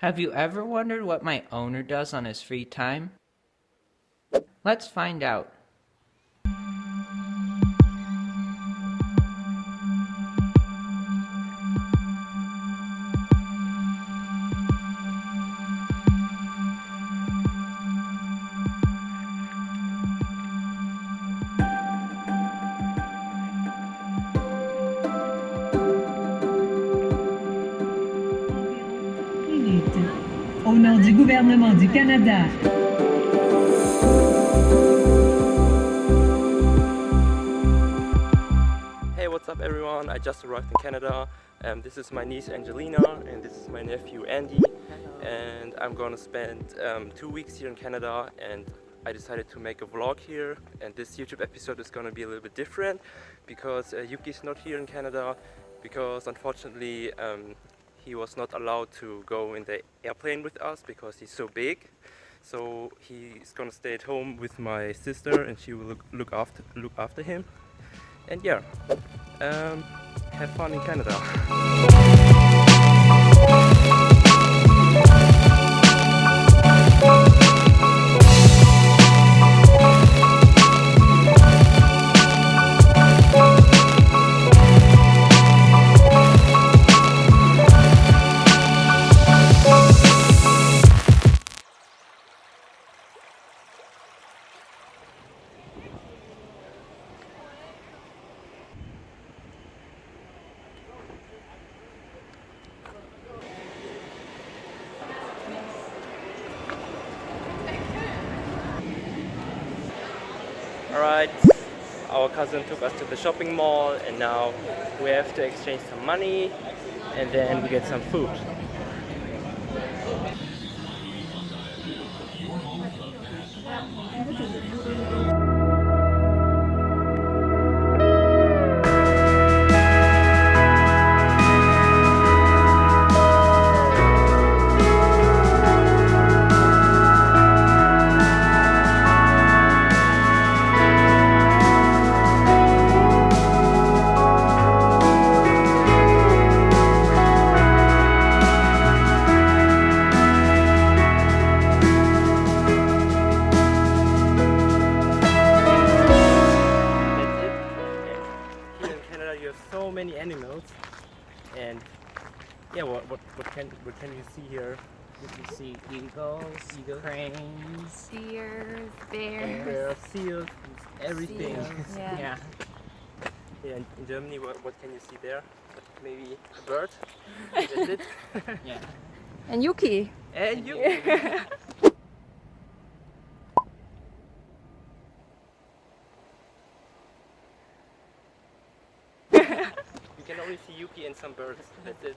Have you ever wondered what my owner does on his free time? Let's find out. Au nom du gouvernement du Canada. Hey, what's up everyone? I just arrived in Canada. This is my niece Angelina and this is my nephew Andy. And I'm gonna spend 2 weeks here in Canada, and I decided to make a vlog here. And this YouTube episode is gonna be a little bit different because Yuki's not here in Canada because unfortunately he was not allowed to go in the airplane with us because he's so big. So he's gonna stay at home with my sister and she will look after him. And yeah, have fun in Canada. Alright, our cousin took us to the shopping mall and now we have to exchange some money and then we get some food. So many animals, and yeah, what can you see here? You can see eagles, cranes, Deers, bears, Seals, everything. Seals, yeah. Yeah, in Germany, what can you see there? Maybe a bird. That's it. yeah. And Yuki. And you. You can only see Yuki and some birds. That's it.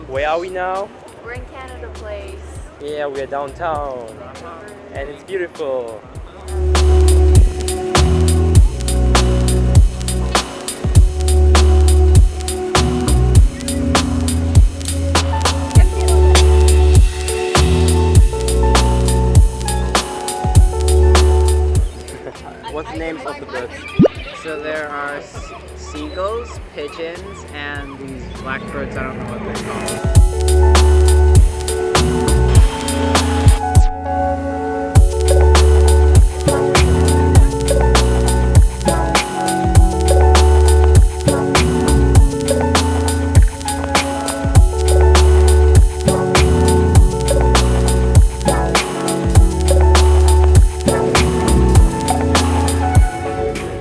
Where are we now? We're in Canada Place. Yeah, we are downtown and it's beautiful. What's the names of the birds? So there are seagulls, pigeons, and these blackbirds. I don't know what they're called.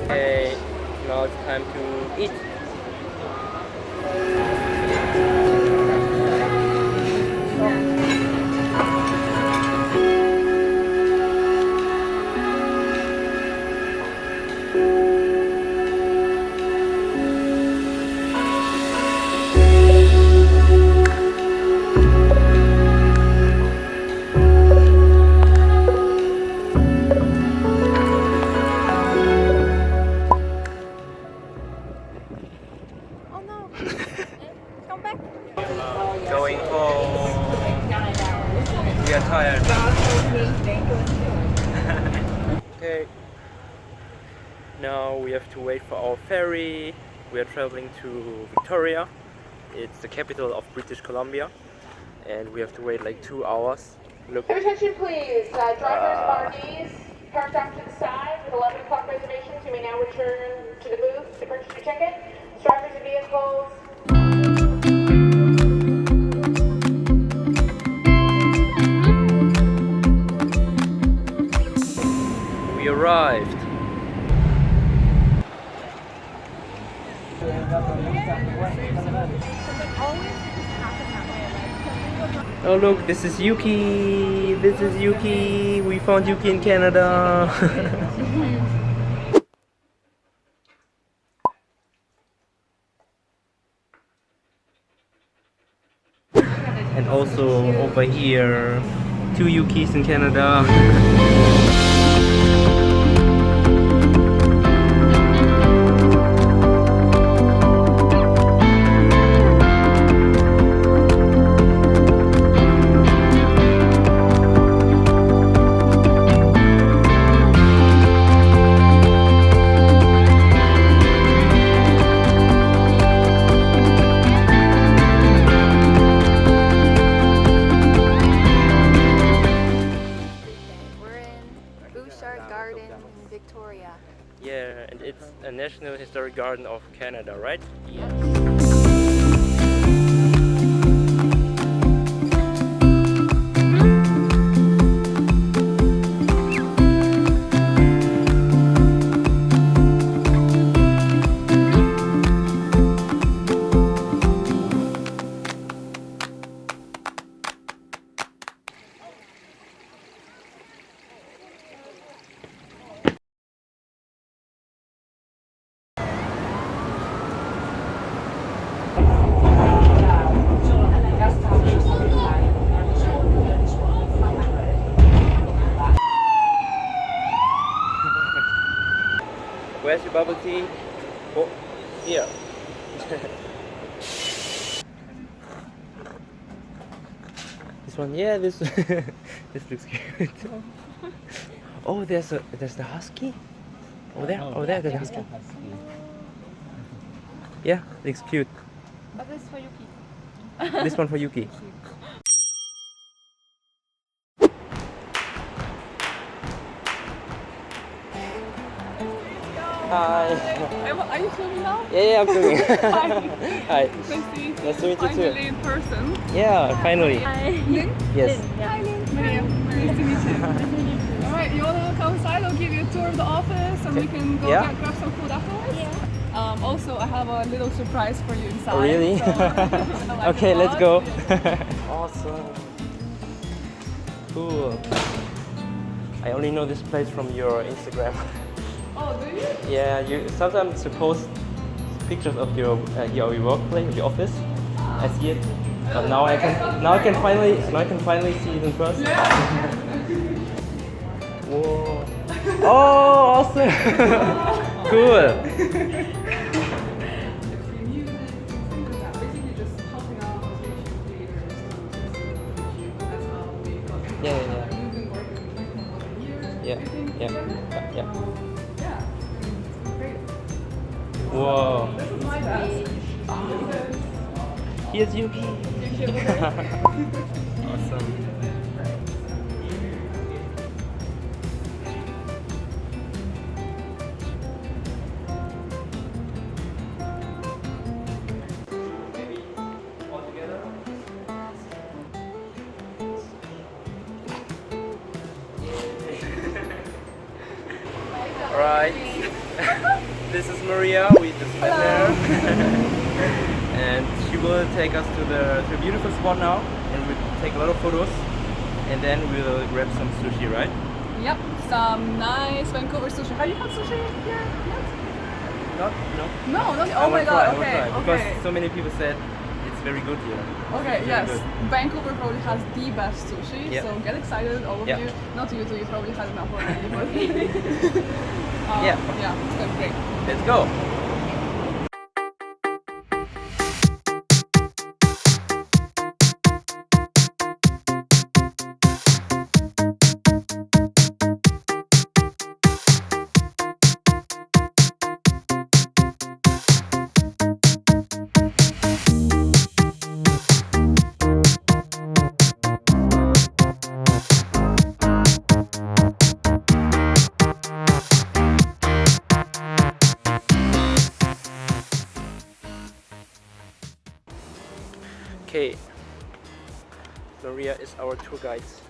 Okay, now it's time to eat. we are tired. Okay. Now we have to wait for our ferry. We are traveling to Victoria. It's the capital of British Columbia. And we have to wait like 2 hours. Look. Attention please, drivers of RVs parked off to the side with 11 o'clock reservations, you may now return to the booth to purchase your ticket. Drivers of vehicles. We arrived. Oh look, this is Yuki! This is Yuki! We found Yuki in Canada! And also over here, 2 Yukis in Canada. Victoria. Yeah, and it's a National Historic Garden of Canada, right? Yes. Where's your bubble tea? Oh, here. This one, yeah, this this looks cute. Oh, there's the husky. Oh, there, there's the husky. Yeah, looks cute. But this is for Yuki. This one for Yuki. Hi. Are you filming now? Yeah, I'm filming. Hi. Nice to meet you. Nice to meet you too. Finally in person. Yeah, finally. Lynn? Yes. Hi Lynn. Miriam. Nice to meet you. Alright, you wanna come inside? I'll give you a tour of the office and we can go Yeah. grab some food afterwards. Yeah. Also, I have a little surprise for you inside. Oh, really? So, Okay, let's go. Awesome. Cool. I only know this place from your Instagram. Oh, do you? Yeah, you sometimes post pictures of your workplace, your office. I see it, but now I can finally see it in person. Whoa! Oh, awesome! Cool. Yeah. Whoa. Here's Yuki. Awesome. Alright, this is Maria, we just met her and she will take us to the beautiful spot now and we'll take a lot of photos and then we'll grab some sushi, right? Yep, some nice Vancouver sushi. Have you had sushi here yet? No? No, not. I Oh my will god, try, okay. because so many people said it's very good here. Okay, It's yes. very good. Vancouver probably has the best sushi, Yeah. so get excited, all of Yeah. you. Not you two, you probably had enough already, but Yeah. yeah, it's going great. Let's go! our tour guides.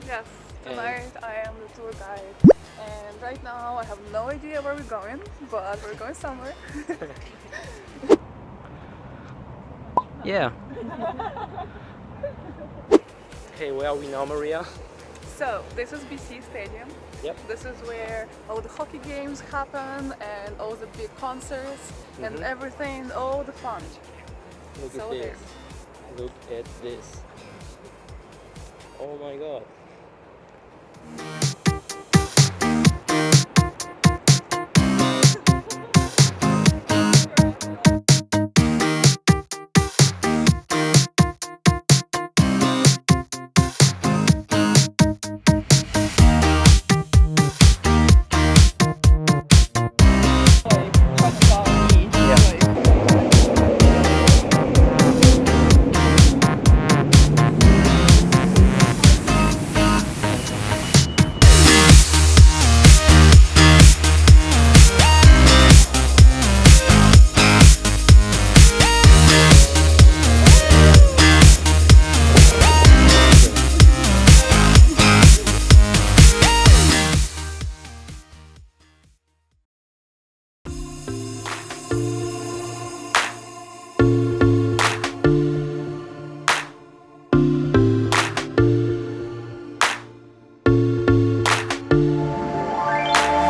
Yes, tonight I am the tour guide. And right now I have no idea where we're going, but we're going somewhere. Yeah. Okay, where are we now, Maria? So, this is BC Stadium. Yep. This is where all the hockey games happen and all the big concerts and everything, all the fun. Look So at this. Look at this. Oh my god.